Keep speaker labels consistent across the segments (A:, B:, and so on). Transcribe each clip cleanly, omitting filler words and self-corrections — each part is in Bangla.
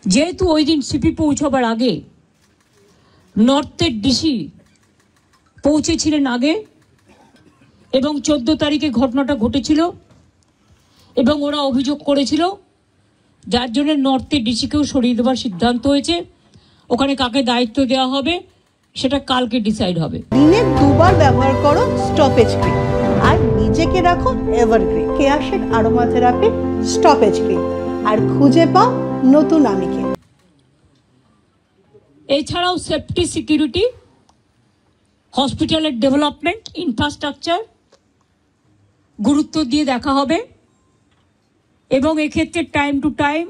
A: যেহেতু ওই দিন সিপি পৌঁছাবার আগে নর্থের ডিসি পৌঁছেছিলেন আগে এবং 14 তারিখে ঘটনাটা ঘটেছিল এবং ওরা অভিযোগ করেছিল, যার জন্য নর্থের ডিসিকেও সরিয়ে দেওয়ার সিদ্ধান্ত হয়েছে। ওখানে কাকে দায়িত্ব দেওয়া হবে সেটা কালকে ডিসাইড হবে।
B: দিনে 2 বার ব্যবহার করো স্টপেজ ক্রিম আর নিজেকে রাখো এভারগ্রিন কেয়ারশেড অ্যারোমা থেরাপি স্টপেজ ক্রিম আর খুঁজে পাও নতুন আমিকে।
A: এছাড়াও সেফটি, সিকিউরিটি, হসপিটালের ডেভেলপমেন্ট, ইনফ্রাস্ট্রাকচার গুরুত্ব দিয়ে দেখা হবে এবং এক্ষেত্রে টাইম টু টাইম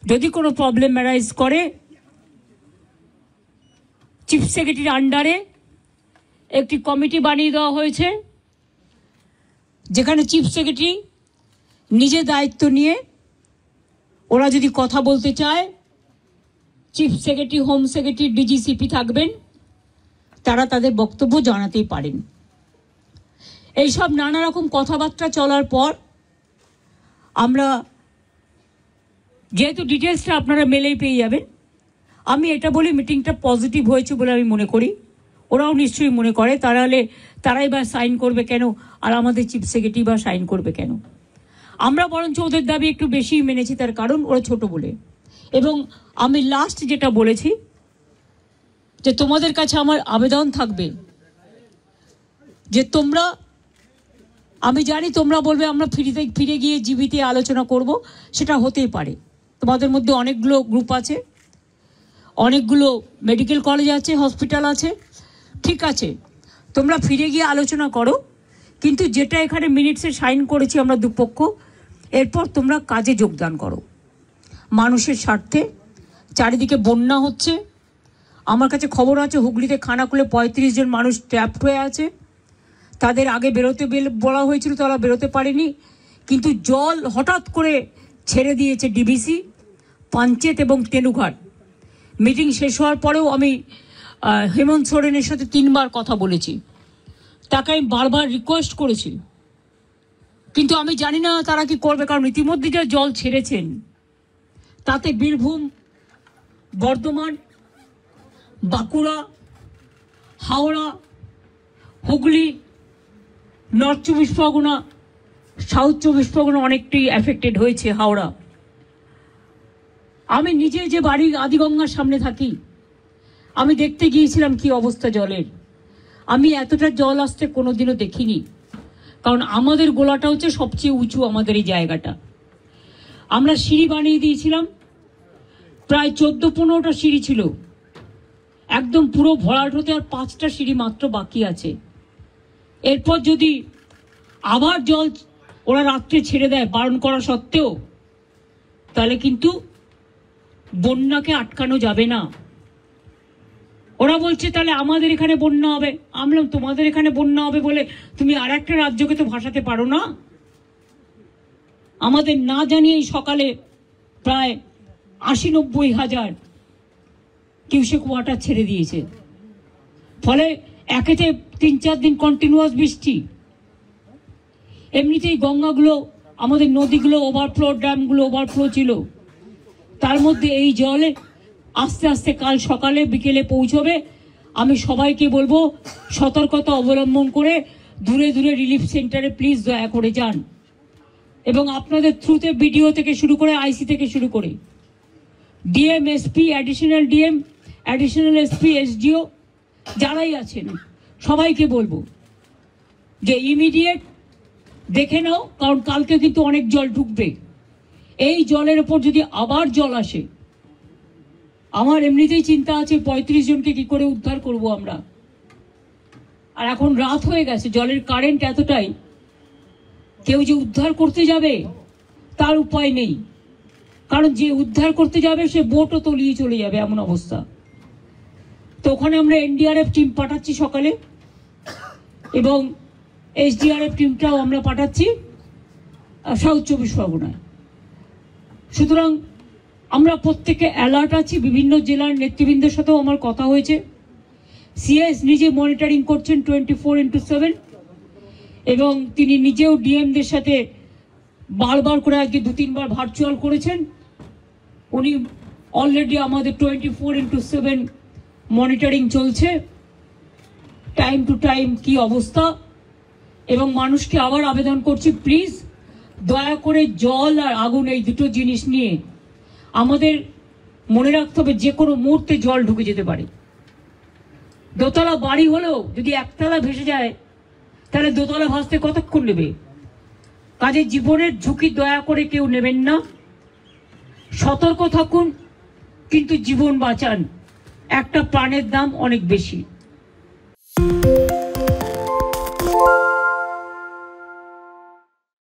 A: যদি কোনো প্রবলেম অ্যারাইজ করে চিফ সেক্রেটারির আন্ডারে একটি কমিটি বানিয়ে দেওয়া হয়েছে, যেখানে চিফ সেক্রেটারি নিজে দায়িত্ব নিয়ে ওরা যদি কথা বলতে চায়, chief secretary, home secretary, DG CP থাকবেন, তারা তাদের বক্তব্য জানাতেই পারেন। এইসব নানা রকম কথাবার্তা চলার পর আমরা, যেহেতু ডিটেলসটা আপনারা মেলেই পেয়ে যাবেন, আমি এটা বলি মিটিংটা পজিটিভ হয়েছে বলে আমি মনে করি। ওরাও নিশ্চয়ই মনে করে, তারাই বা সাইন করবে কেন আর আমাদের চিফ সেক্রেটারি বা সাইন করবে কেন? আমরা বরঞ্চ ওদের দাবি একটু বেশি মেনেছি, তার কারণ ওরা ছোট বলে। এবং আমি লাস্ট যেটা বলেছি যে তোমাদের কাছে আমার আবেদন থাকবে যে তোমরা, আমি জানি তোমরা বলবে আমরা ফিরে গিয়ে জীবিতে আলোচনা করব, সেটা হতেই পারে। তোমাদের মধ্যে অনেকগুলো গ্রুপ আছে, অনেকগুলো মেডিকেল কলেজ আছে, হসপিটাল আছে, ঠিক আছে, তোমরা ফিরে গিয়ে আলোচনা করো, কিন্তু যেটা এখানে মিনিটসে সাইন করেছি আমরা দুপক্ষ, এরপর তোমরা কাজে যোগদান করো মানুষের স্বার্থে। চারিদিকে বন্যা হচ্ছে, আমার কাছে খবর আছে হুগলিতে খানাকুলে 35 জন মানুষ ট্র্যাপড হয়ে আছে। তাদের আগে বেরোতে বলা হয়েছিল, তারা বেরোতে পারেনি, কিন্তু জল হঠাৎ করে ছেড়ে দিয়েছে ডিবিসি, পাঞ্চেত এবং তেনুঘাট। মিটিং শেষ হওয়ার পরেও আমি হেমন্ত সোরেনের সাথে 3 বার কথা বলেছি, তাকে আমি বারবার রিকোয়েস্ট করেছি, কিন্তু আমি জানি না তারা কি করবে, কারণ ইতিমধ্যে যা জল ছেড়েছেন তাতে বীরভূম, বর্ধমান, বাঁকুড়া, হাওড়া, হুগলি, নর্থ 24 পরগনা, সাউথ 24 পরগনা অনেকটাই এফেক্টেড হয়েছে। হাওড়া, আমি নিজে যে বাড়ি আদিগঙ্গার সামনে থাকি, আমি দেখতে গিয়েছিলাম কি অবস্থা জলের। আমি এতটা জল আসতে কোনোদিনও দেখিনি, কারণ আমাদের গোলাটা হচ্ছে সবচেয়ে উঁচু, আমাদের এই জায়গাটা। আমরা সিঁড়ি বানিয়ে দিয়েছিলাম, প্রায় 14-15টা সিঁড়ি ছিল, একদম পুরো ভরাট হতে আর 5টা সিঁড়ি মাত্র বাকি আছে। এরপর যদি আবার জল ওরা রাত্রে ছেড়ে দেয় বারণ করা সত্ত্বেও, তাহলে কিন্তু বন্যাকে আটকানো যাবে না। ওরা বলছে তাহলে আমাদের এখানে বন্যা হবে। আমরা তোমাদের এখানে বন্যা হবে বলে তুমি আর একটা রাজ্যকে তো ভাসাতে পারো না। আমাদের না জানিয়েই সকালে প্রায় 80-90 হাজার কিউসেক ওয়াটার ছেড়ে দিয়েছে, ফলে একেতে 3-4 দিন কন্টিনিউয়াস বৃষ্টি। এমনিতেই গঙ্গাগুলো, আমাদের নদীগুলো ওভারফ্লো, ড্যামগুলো ওভারফ্লো ছিল, তার মধ্যে এই জলে আস্তে আস্তে কাল সকালে বিকেলে পৌঁছবে। আমি সবাইকে বলবো সতর্কতা অবলম্বন করে দূরে দূরে রিলিফ সেন্টারে প্লিজ দয়া করে যান, এবং আপনাদের থ্রুতে বিডিও থেকে শুরু করে আইসি থেকে শুরু করে DM, SP, additional DM, additional SP, SDO যারাই আছেন সবাইকে বলবো যে ইমিডিয়েট দেখে নাও, কারণ কালকে কিন্তু অনেক জল ঢুকবে। এই জলের ওপর যদি আবার জল আসে, আমার এমনিতেই চিন্তা আছে 35 জনকে কি করে উদ্ধার করব আমরা। আর এখন রাত হয়ে গেছে, জলের কারেন্ট এতটাই, কেউ যে উদ্ধার করতে যাবে তার উপায় নেই, কারণ যে উদ্ধার করতে যাবে সে বোটও তলিয়ে চলে যাবে, এমন অবস্থা। তো ওখানে আমরা এনডিআরএফ টিম পাঠাচ্ছি সকালে, এবং এসডিআরএফ টিমটাও আমরা পাঠাচ্ছি সাউথ 24 পরগনায়। সুতরাং আমরা প্রত্যেকে অ্যালার্ট আছি। বিভিন্ন জেলার নেতৃবৃন্দের সাথেও আমার কথা হয়েছে, সিএস নিজে মনিটরিং করছেন 24x7, এবং তিনি নিজেও ডিএমদের সাথে বারবার করে আজকে 2-3 বার ভার্চুয়াল করেছেন, উনি অলরেডি আমাদের 24/7 মনিটরিং চলছে, টাইম টু টাইম কি অবস্থা। এবং মানুষকে আবার আবেদন করছি, প্লিজ দয়া করে জল আর আগুন এই দুটো জিনিস নিয়ে আমাদের মনে রাখতে হবে, যে কোনো মুহূর্তে জল ঢুকে যেতে পারে। দোতলা বাড়ি হলেও যদি একতলা ভেসে যায় তাহলে দোতলা ভাসতে কতক্ষণ নেবে? কাজে জীবনের ঝুঁকি দয়া করে কেউ নেবেন না, সতর্ক থাকুন, কিন্তু জীবন বাঁচান। একটা প্রাণের দাম অনেক বেশি।